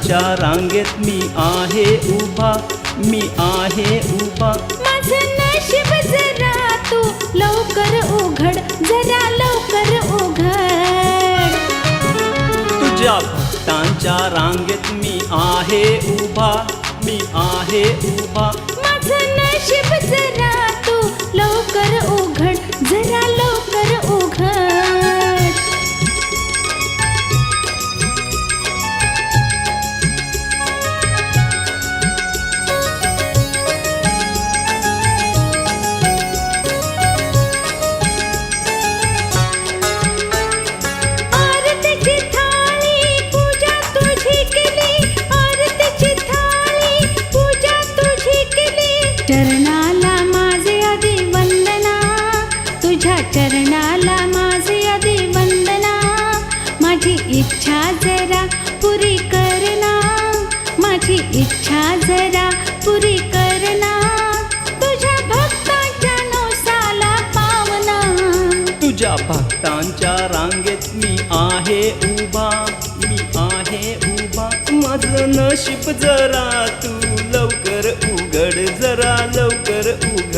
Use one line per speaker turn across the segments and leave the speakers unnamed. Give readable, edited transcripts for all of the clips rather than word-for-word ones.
भक्तांच्या रांगेत मी आहे उभा, मी आहे उभा.
माझं नशीब जरा तू लवकर उघड, जरा लवकर उघड.
तुझ्या भक्तांच्या रांगेत मी आहे उभा, मी आहे उभा.
माझं नशीब जरा तू लवकर उघड, जरा लवकर उघड. आरतीची थाळी पूजा तुझी केली, आरतीची थाळी पूजा तुझी केली. चरणाला माझे आधी वंदना, तुझ्या चरणाला माझे आधी वंदना. माझी इच्छा जरा पुरी करना, माझी इच्छा जरा पुरी करना. तुझ्या भक्ताच्या नवसाला पावना.
तुझ्या भक्तांच्या रांगेत मी आहे उभा, मी आहे उभा. माझं नशीब जरा तू लवकर उघड, जरा लवकर उघड.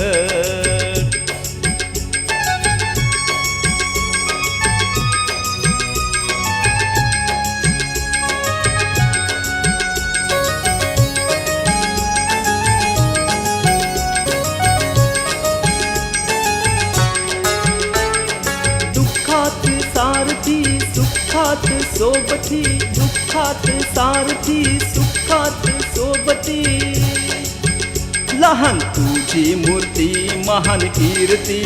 दुःखात सारथी सुखात सोबती, दुःखात सारथी सुखात सोबती. लहान तुझी मूर्ती महान कीर्ती,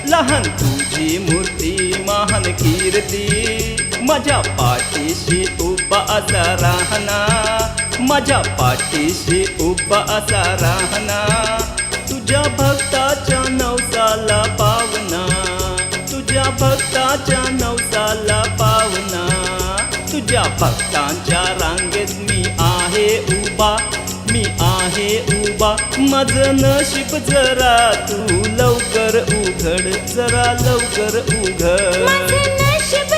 लहान तुझी मूर्ती महान कीर्ती. माझ्या पाठीशी उभा असा राहना, माझ्या पाठीशी उभा असा राहना. तुझ्या भक्ताच्या नवसाला पावना, तुझ्या भक्ताच्या नवसाला पावना. तुझ्या भक्तांच्या रांगेत मी आहे उभा, मी आहे उभा. माझं नशीब जरा तू लवकर उघड, जरा लवकर उघड.
माझं नशीब